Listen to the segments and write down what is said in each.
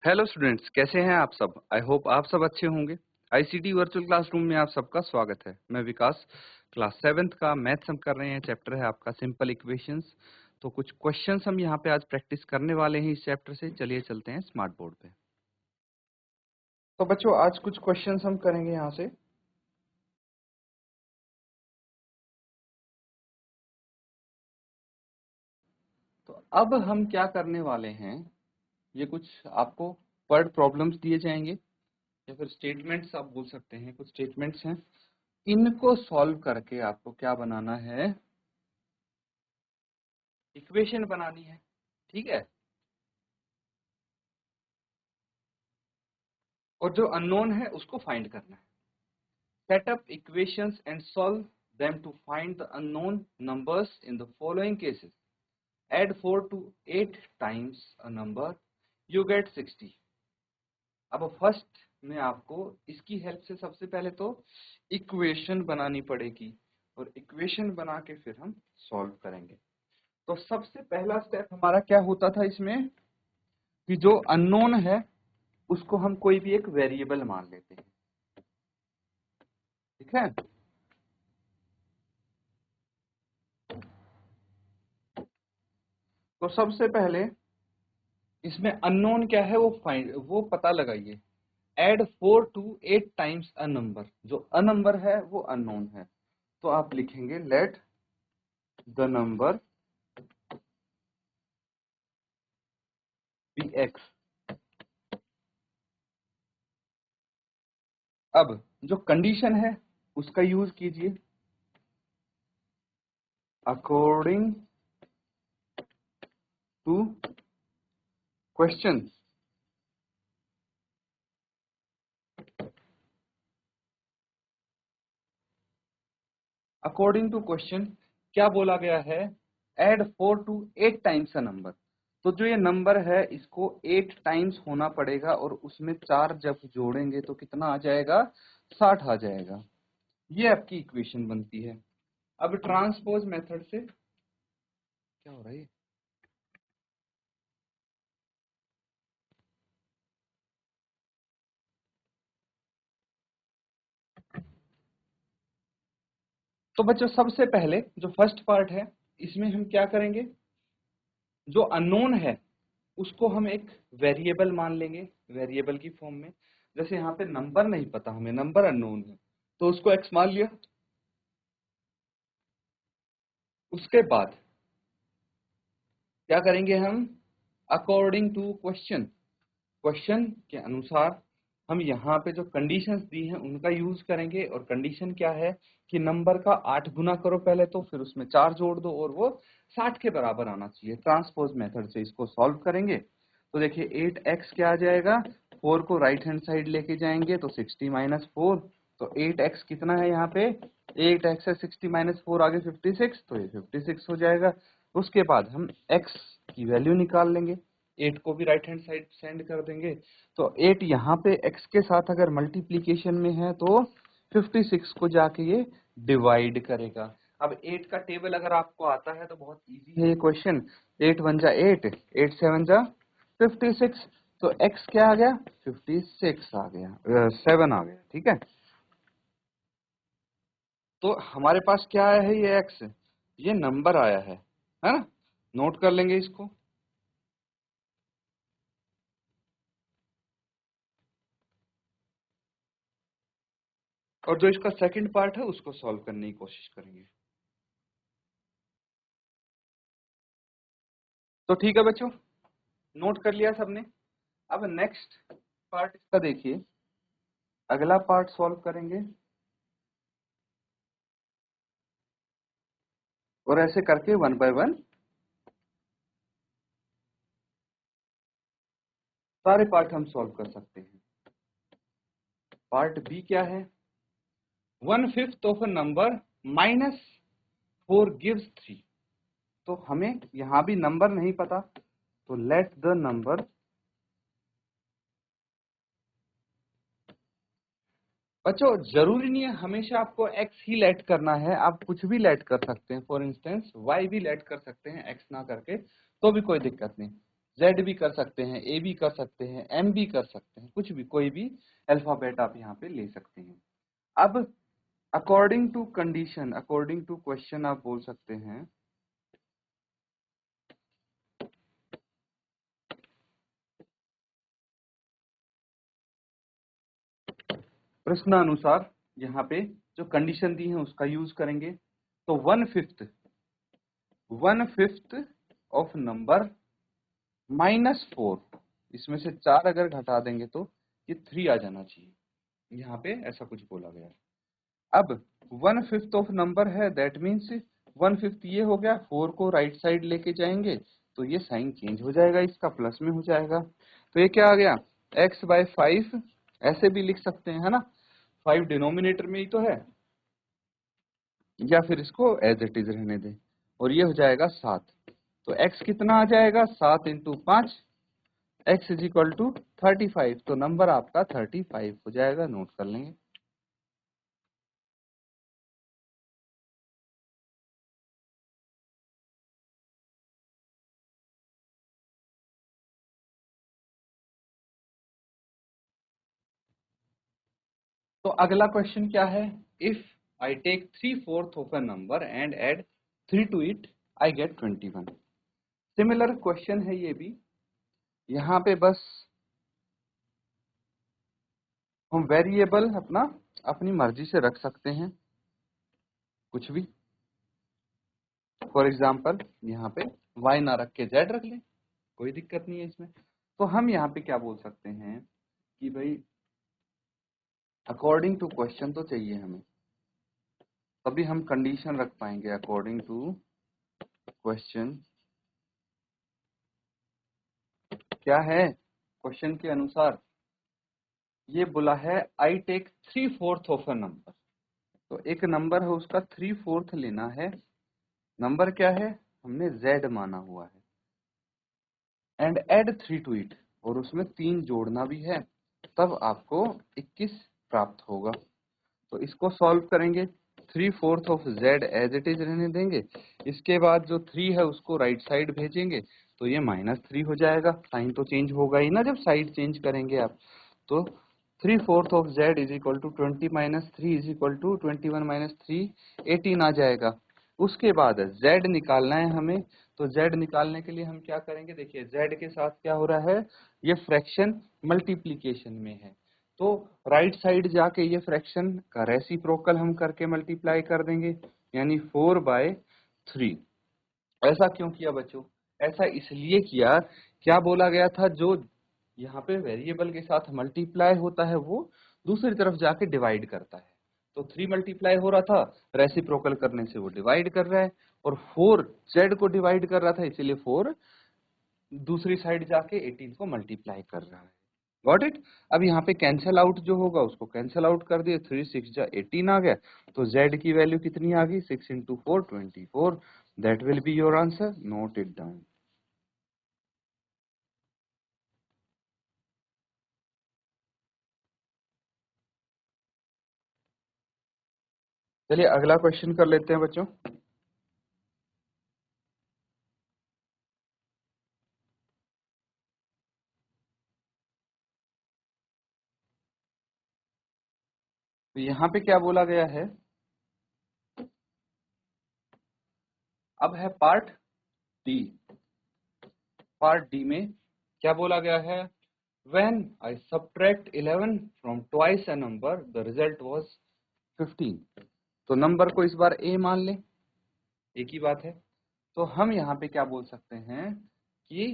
Hello students, कैसे हैं आप सब। आई होप आप सब अच्छे होंगे। आईसीटी वर्चुअल क्लासरूम में आप सबका स्वागत है। मैं विकास, क्लास 7th का मैथ्स हम कर रहे हैं। चैप्टर है आपका सिंपल इक्वेशंस। तो कुछ क्वेश्चंस हम यहाँ पे आज प्रैक्टिस करने वाले हैं इस चैप्टर से। चलिए चलते हैं स्मार्ट बोर्ड पे। तो बच्चों, आज कुछ क्वेश्चंस हम करेंगे यहाँ से। तो अब हम क्या करने वाले हैं, ये कुछ आपको वर्ड प्रॉब्लम्स दिए जाएंगे या फिर स्टेटमेंट्स आप बोल सकते हैं। कुछ स्टेटमेंट्स हैं, इनको सॉल्व करके आपको क्या बनाना है, इक्वेशन बनानी है। ठीक है। और जो अननोन है उसको फाइंड करना है। Set up equations and solve them to find the unknown numbers in the following cases. Add 4 to 8 times a number, you get 60। अब फर्स्ट में आपको इसकी हेल्प से सबसे पहले तो इक्वेशन बनानी पड़ेगी और इक्वेशन बना के फिर हम सॉल्व करेंगे। तो सबसे पहला स्टेप हमारा क्या होता था इसमें कि जो अननोन है उसको हम कोई भी एक वेरिएबल मान लेते हैं। ठीक है। तो सबसे पहले इसमें अननोन क्या है वो पता लगाइए। Add 4 to 8 times a number. जो अ नंबर है वो अननोन है, तो आप लिखेंगे let the number be X. अब जो कंडीशन है उसका यूज कीजिए। According to question, according to question क्या बोला गया है, add 4 to 8 times a number. तो जो ये नंबर है इसको 8 टाइम्स होना पड़ेगा और उसमें 4 जब जोड़ेंगे तो कितना आ जाएगा, 60 आ जाएगा। ये आपकी इक्वेशन बनती है। अब ट्रांसपोज मेथड से क्या हो रहा है, तो बच्चों सबसे पहले जो फर्स्ट पार्ट है इसमें हम क्या करेंगे, जो अननोन है उसको हम एक वेरिएबल मान लेंगे, वेरिएबल की फॉर्म में। जैसे यहाँ पे नंबर नहीं पता हमें, नंबर अननोन है तो उसको एक्स मान लिया। उसके बाद क्या करेंगे हम, अकॉर्डिंग टू क्वेश्चन, क्वेश्चन के अनुसार हम यहाँ पे जो कंडीशंस दी हैं उनका यूज करेंगे। और कंडीशन क्या है कि नंबर का 8 गुना करो पहले, तो फिर उसमें 4 जोड़ दो और वो 60 के बराबर आना चाहिए। ट्रांसपोज मेथड से इसको सॉल्व करेंगे तो देखिए 8x क्या आ जाएगा, 4 को राइट हैंड साइड लेके जाएंगे तो 60 माइनस 4। तो 8x कितना है यहाँ पे, 8x है, 60 माइनस 4 आगे 56, तो ये 56 हो जाएगा। उसके बाद हम x की वैल्यू निकाल लेंगे, 8 को भी राइट हैंड साइड सेंड कर देंगे। तो 8 यहाँ पे x के साथ अगर मल्टीप्लीकेशन में है तो 56 को जाके ये डिवाइड करेगा। अब 8 का टेबल अगर आपको आता है तो बहुत इजी है ये क्वेश्चन। 8 1 जा 8, 8 7 जा 56, तो x क्या आ गया, 56 आ गया, 7 आ गया। ठीक है। तो हमारे पास क्या आया है, ये x, ये नंबर आया है ना। नोट कर लेंगे इसको। और जो इसका सेकंड पार्ट है उसको सॉल्व करने की कोशिश करेंगे। तो ठीक है बच्चों, नोट कर लिया सबने। अब नेक्स्ट पार्ट इसका देखिए, अगला पार्ट सॉल्व करेंगे और ऐसे करके 1 by 1 सारे पार्ट हम सॉल्व कर सकते हैं। पार्ट बी क्या है, 1/5 of a number minus 4 gives 3। तो हमें यहां भी नंबर नहीं पता, तो लेट द नंबर, बच्चों जरूरी नहीं है हमेशा आपको x ही लेट करना है, आप कुछ भी लेट कर सकते हैं। फॉर इंस्टेंस y भी लेट कर सकते हैं x ना करके, तो भी कोई दिक्कत नहीं। जेड भी कर सकते हैं, ए भी कर सकते हैं, एम भी कर सकते हैं, कुछ भी, कोई भी अल्फाबेट आप यहाँ पे ले सकते हैं। अब according to condition, according to question आप बोल सकते हैं प्रश्नानुसार, यहाँ पे जो कंडीशन दी है उसका यूज करेंगे। तो 1/5 ऑफ नंबर -4, इसमें से 4 अगर घटा देंगे तो ये 3 आ जाना चाहिए, यहाँ पे ऐसा कुछ बोला गया है। अब 1/5 ऑफ नंबर है, दैट मीन्स 1/5 ये हो गया, 4 को राइट साइड लेके जाएंगे तो ये साइन चेंज हो जाएगा, इसका प्लस में हो जाएगा। तो ये क्या आ गया, x/5, ऐसे भी लिख सकते हैं, है ना, 5 डिनोमिनेटर में ही तो है, या फिर इसको एज इट इज रहने दें, और ये हो जाएगा 7। तो x कितना आ जाएगा, 7 × 5, x = 35। तो नंबर आपका 35 हो जाएगा, नोट कर लेंगे। तो अगला क्वेश्चन क्या है, if I take 3/4 of a number and add 3 to it, I get 21। Similar question है ये भी, यहाँ पे बस हम वेरिएबल अपना अपनी मर्जी से रख सकते हैं, कुछ भी। फॉर एग्जाम्पल यहाँ पे y ना रख के z रख लें, कोई दिक्कत नहीं है इसमें। तो हम यहाँ पे क्या बोल सकते हैं कि भाई अकॉर्डिंग टू क्वेश्चन तो चाहिए हमें, तभी हम कंडीशन रख पाएंगे। अकॉर्डिंग टू क्वेश्चन क्या है, क्वेश्चन के अनुसार ये बोला है I take 3/4 of a number. तो एक नंबर है, उसका 3/4 लेना है। नंबर क्या है, हमने z माना हुआ है, एंड ऐड 3 टू इट, और उसमें 3 जोड़ना भी है, तब आपको 21 प्राप्त होगा। तो इसको सॉल्व करेंगे, 3/4 of z as it is रहने देंगे, इसके बाद जो 3 है उसको राइट साइड भेजेंगे, तो ये -3 हो जाएगा। साइन तो चेंज होगा ही ना जब साइड चेंज करेंगे आप। तो 3/4 ऑफ z = 20 - 3 = 21 - 3, 18 आ जाएगा। उसके बाद z निकालना है हमें। तो z निकालने के लिए हम क्या करेंगे, देखिए z के साथ क्या हो रहा है, ये फ्रैक्शन मल्टीप्लीकेशन में है, तो राइट साइड जाके ये फ्रैक्शन का रेसिप्रोकल हम करके मल्टीप्लाई कर देंगे, यानी 4/3। ऐसा क्यों किया बच्चों, ऐसा इसलिए किया, क्या बोला गया था, जो यहाँ पे वेरिएबल के साथ मल्टीप्लाई होता है वो दूसरी तरफ जाके डिवाइड करता है। तो 3 मल्टीप्लाई हो रहा था, रेसिप्रोकल करने से वो डिवाइड कर रहा है, और 4 जेड को डिवाइड कर रहा था, इसीलिए 4 दूसरी साइड जाके 18 को मल्टीप्लाई कर रहा है। Got it. अब यहाँ पे कैंसल आउट जो होगा उसको कैंसल आउट कर दिए, 3 6 जा 18 आ गया। तो z की वैल्यू कितनी आ गई, 6 × 4 24। That will be your answer, note it down. चलिए अगला क्वेश्चन कर लेते हैं बच्चों। तो यहाँ पे क्या बोला गया है, अब है पार्ट डी। पार्ट डी में क्या बोला गया है, when I subtract 11 from twice a number the result was 15। तो नंबर को इस बार a मान लें, एक ही बात है। तो हम यहाँ पे क्या बोल सकते हैं कि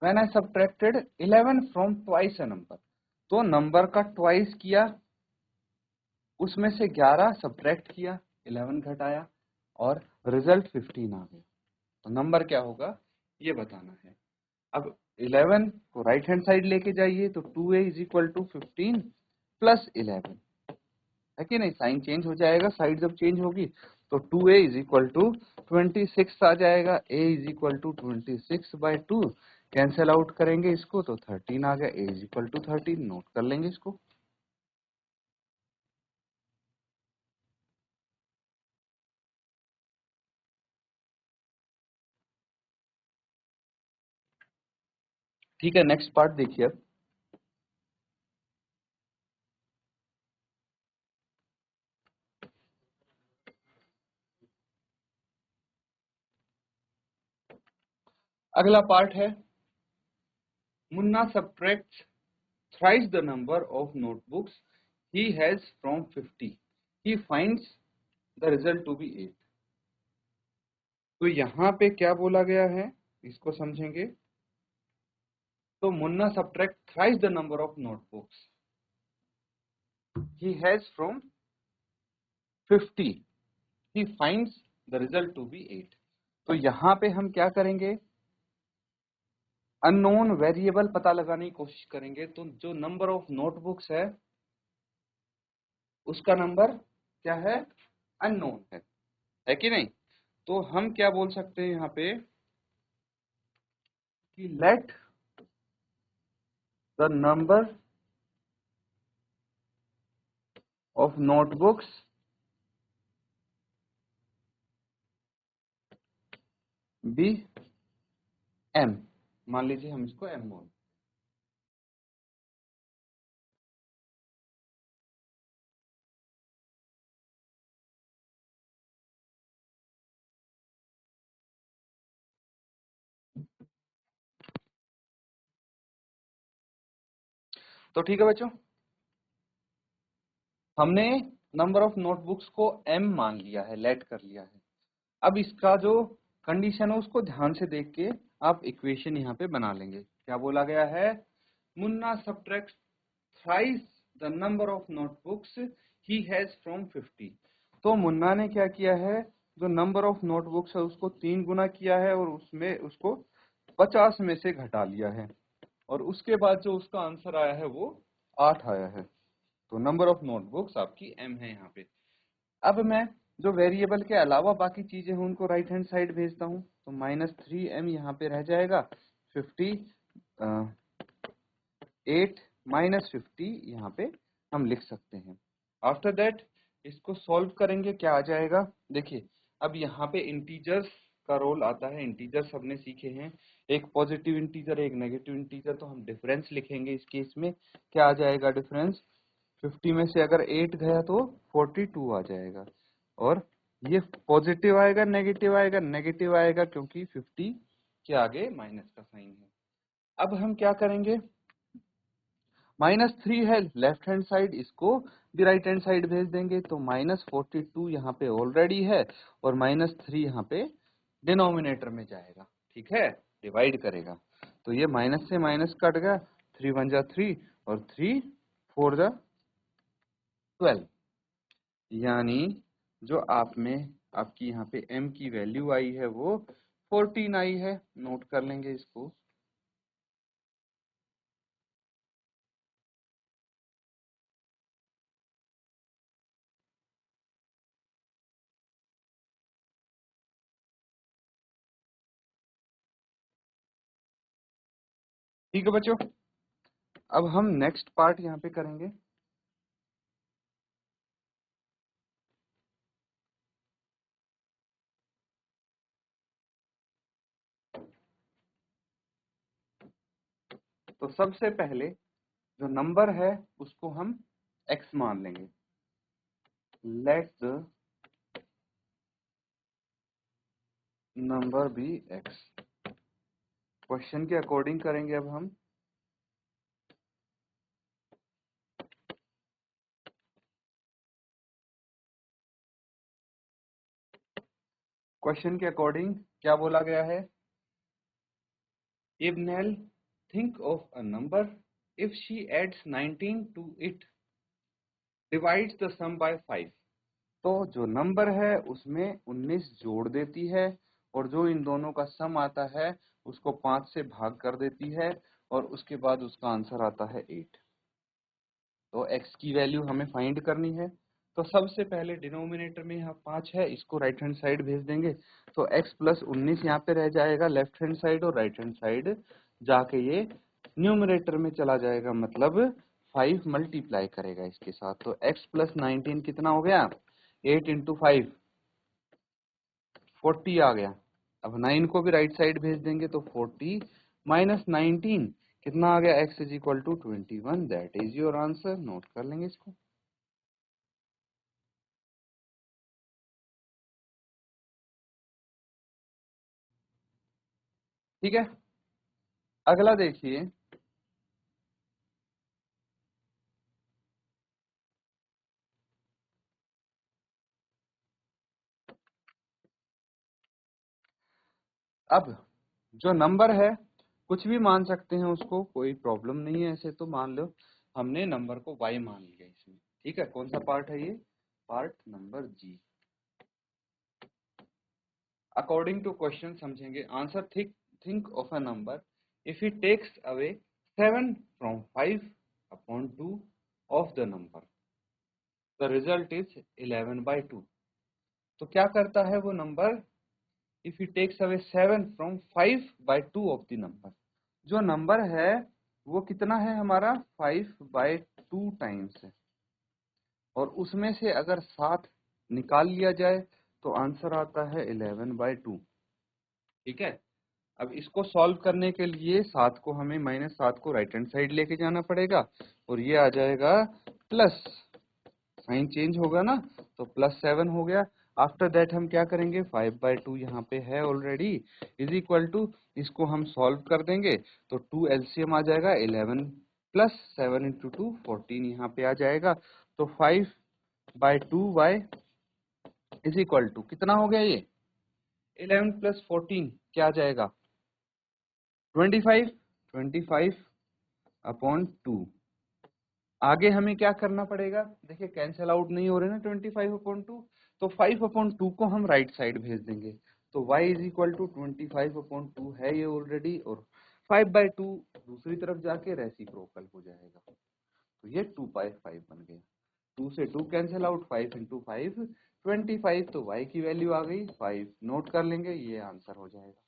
when I subtracted 11 from twice a number, तो नंबर का ट्वाइस किया, उसमें से 11 सब्ट्रैक्ट किया, 11 घटाया, और रिजल्ट 15 आ गया। तो नंबर क्या होगा ये बताना है। अब 11 को राइट हैंड साइड लेके जाइए, तो 2a = 15 + 11, है कि नहीं, साइन चेंज हो जाएगा, साइड जब चेंज होगी। तो 2a = 26 आ जाएगा, a = 26/2, कैंसल आउट करेंगे इसको तो 13 आ गया, a = 13, नोट कर लेंगे इसको। ठीक है, नेक्स्ट पार्ट देखिए अब। अगला पार्ट है Munna सब्ट्रैक्ट्स thrice the number of notebooks he has from 50. He finds the result to be 8. तो यहाँ पे क्या बोला गया है, इसको समझेंगे। तो Munna subtract thrice the number of notebooks he has from 50. He finds the result to be 8. तो यहाँ पे हम क्या करेंगे, अननोन वेरिएबल पता लगाने की कोशिश करेंगे। तो जो नंबर ऑफ नोटबुक्स है उसका नंबर क्या है, अननोन है कि नहीं। तो हम क्या बोल सकते हैं यहाँ पे कि let the number of notebooks be M. मान लीजिए हम इसको एम बोल। तो ठीक है बच्चों, हमने नंबर ऑफ नोटबुक्स को एम मान लिया है, लेट कर लिया है। अब इसका जो कंडीशन है उसको ध्यान से देख के आप इक्वेशन यहाँ पे बना लेंगे। क्या बोला गया है, Munna subtracts thrice the number of notebooks he has from 50। तो मुन्ना ने क्या किया है, जो नंबर ऑफ नोटबुक्स है उसको 3 गुना किया है और उसमें उसको 50 में से घटा लिया है, और उसके बाद जो उसका आंसर आया है वो 8 आया है। तो नंबर ऑफ नोटबुक्स आपकी एम है यहाँ पे। अब मैं जो वेरिएबल के अलावा बाकी चीजें हैं उनको राइट हैंड साइड भेजता हूँ। तो -3m यहाँ पे रह जाएगा, 8 -50 यहाँ पे हम लिख सकते हैं। आफ्टर दैट इसको सॉल्व करेंगे, क्या आ जाएगा देखिए। अब यहाँ पे इंटीजर्स का रोल आता है। इंटीजर्स हमने सीखे हैं, एक पॉजिटिव इंटीजर एक नेगेटिव इंटीजर। तो हम डिफरेंस लिखेंगे इस केस में। क्या आ जाएगा डिफरेंस, 50 में से अगर 8 गया तो 42 आ जाएगा। और ये पॉजिटिव आएगा नेगेटिव आएगा, नेगेटिव आएगा क्योंकि 50 के आगे माइनस का साइन है। अब हम क्या करेंगे, -3 है लेफ्ट हैंड साइड, इसको भी राइट हैंड साइड भेज देंगे। तो -42 यहाँ पे ऑलरेडी है और -3 यहाँ पे डिनोमिनेटर में जाएगा। ठीक है, डिवाइड करेगा। तो ये माइनस से माइनस कट गया, 3 1 जा 3 और 3 4 जा 12। यानी जो आप में आपकी यहाँ पे m की वैल्यू आई है वो 14 आई है। नोट कर लेंगे इसको। ठीक है बच्चों, अब हम नेक्स्ट पार्ट यहाँ पे करेंगे। तो सबसे पहले जो नंबर है उसको हम x मान लेंगे। Let the number be x। Question के अकॉर्डिंग करेंगे अब हम। क्वेश्चन के अकॉर्डिंग क्या बोला गया है, if Nell think of a number, if she adds 19 to it, divides the sum by 5। तो जो नंबर है उसमें 19 जोड़ देती है और जो इन दोनों का सम आता है उसको 5 से भाग कर देती है और उसके बाद उसका आंसर आता है 8। तो x की वैल्यू हमें फाइंड करनी है। तो सबसे पहले डिनोमिनेटर में यहाँ 5 है, इसको राइट हैंड साइड भेज देंगे। तो x प्लस 19 यहाँ पे रह जाएगा लेफ्ट हैंड साइड, और राइट हैंड साइड जाके ये न्यूमरेटर में चला जाएगा, मतलब 5 मल्टीप्लाई करेगा इसके साथ। तो x प्लस 19 कितना हो गया, 8 इंटू 5 40 आ गया। अब 9 को भी राइट साइड भेज देंगे तो 40 -19 कितना आ गया, x is equal to 21। That is your answer. Note कर लेंगे इसको। ठीक है, अगला देखिए। अब जो नंबर है कुछ भी मान सकते हैं उसको, कोई प्रॉब्लम नहीं है। ऐसे तो मान लो हमने नंबर को y मान लिया इसमें। ठीक है, कौन सा पार्ट है ये, part number G. According to question समझेंगे answer. Think of a number if he takes away 7 from 5/2 of the number, the result is 11/2। तो क्या करता है वो number, if he takes away 7 from 5/2 of the number. जो number है वो कितना है हमारा, 5/2 टाइम्स है, और उसमें से अगर 7 निकाल लिया जाए तो आंसर आता है 11/2। ठीक है, अब इसको सॉल्व करने के लिए 7 को हमें -7 को राइट हैंड साइड लेके जाना पड़ेगा, और ये आ जाएगा प्लस, साइन चेंज होगा ना, तो +7 हो गया। आफ्टर दैट हम क्या करेंगे, 5/2 यहाँ पे है ऑलरेडी, इज इक्वल टू, इसको हम सॉल्व कर देंगे तो 2 एलसीएम आ जाएगा, 11 प्लस 7 इंटू 2 14 यहाँ पे आ जाएगा। तो 5/2y इज इक्वल टू कितना हो गया ये, 11 प्लस 14 क्या आ जाएगा, 25। 25/2। आगे हमें क्या करना पड़ेगा, देखिए कैंसिल आउट नहीं हो रहे ना 25/2, तो 5/2 को हम राइट साइड भेज देंगे। तो y इज इक्वल टू 25/2 है ये ऑलरेडी, और 5/2 दूसरी तरफ जाके रेसिप्रोकल हो जाएगा, तो ये 2/5 बन गया। 2 से 2 कैंसिल आउट, 5 इंटू 5 25, तो y की वैल्यू आ गई 5। नोट कर लेंगे, ये आंसर हो जाएगा।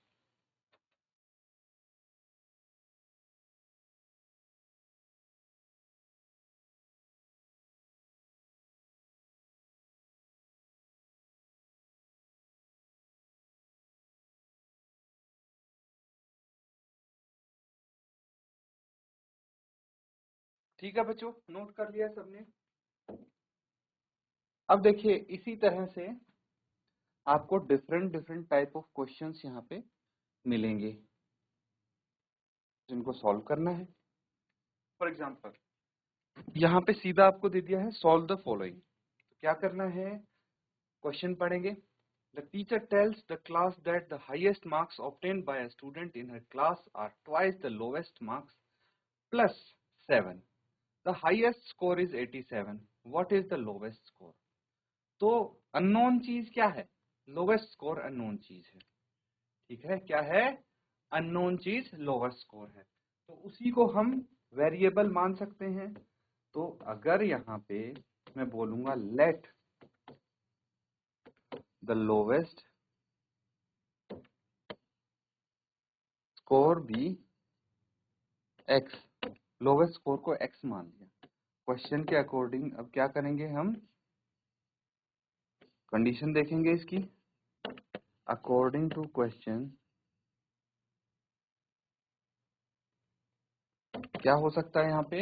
ठीक है बच्चों, नोट कर लिया सबने। अब देखिए इसी तरह से आपको different different type of questions यहाँ पे मिलेंगे जिनको सॉल्व करना है। फॉर एग्जांपल यहाँ पे सीधा आपको दे दिया है सॉल्व द फॉलोइंग। क्या करना है, क्वेश्चन पढ़ेंगे। The teacher tells the class that the highest marks obtained by a student in her class are twice the lowest marks plus 7। The highest score is 87। What is the lowest score. तो unknown चीज क्या है, lowest score unknown चीज है। ठीक है, क्या है, अननोन चीज लोवेस्ट स्कोर है, तो उसी को हम वेरिएबल मान सकते हैं। तो अगर यहाँ पे मैं बोलूंगा let the lowest score be X, lowest score को एक्स मान लिया। क्वेश्चन के अकॉर्डिंग अब क्या करेंगे, हम कंडीशन देखेंगे इसकी। अकॉर्डिंग टू क्वेश्चन क्या हो सकता है यहाँ पे,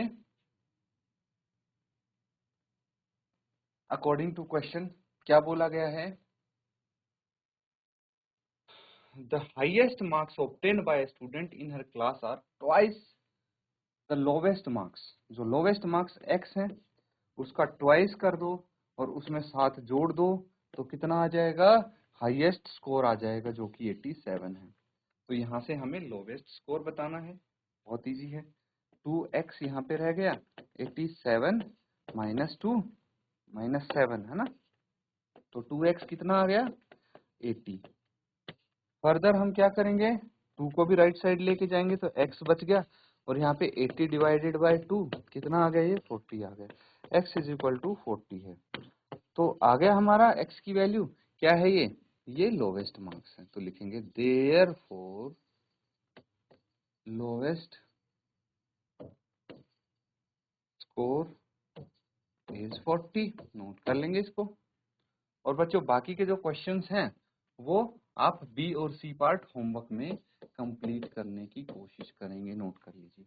अकॉर्डिंग टू क्वेश्चन क्या बोला गया है, the highest marks obtained by a student in her class are twice the lowest marks। जो लोवेस्ट मार्क्स x है उसका ट्वाइस कर दो और उसमें 7 जोड़ दो, तो कितना आ जाएगा, हाईएस्ट स्कोर आ जाएगा जो कि 87 है। तो यहाँ से हमें लोवेस्ट स्कोर बताना है, बहुत इजी है। 2x यहाँ पे रह गया, 87 -2 -7 है ना, तो 2x कितना आ गया, 80। फर्दर हम क्या करेंगे, 2 को भी राइट साइड लेके जाएंगे तो x बच गया, और यहाँ पे 80 डिवाइडेड बाय 2 कितना आ गया, ये 40 आ गया। x इज इक्वल टू 40 है, तो आ गया हमारा x की वैल्यू क्या है, ये लोवेस्ट मार्क्स है। तो लिखेंगे therefore lowest score is 40। Note कर लेंगे इसको। और बच्चों बाकी के जो क्वेश्चंस हैं वो आप बी और सी पार्ट होमवर्क में कंप्लीट करने की कोशिश करेंगे, नोट कर लीजिए।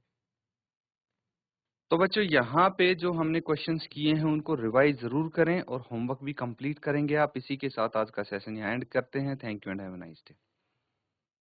तो बच्चों यहाँ पे जो हमने क्वेश्चंस किए हैं उनको रिवाइज ज़रूर करें और होमवर्क भी कंप्लीट करेंगे आप। इसी के साथ आज का सेशन यहाँ एंड करते हैं। Thank you and have a nice day.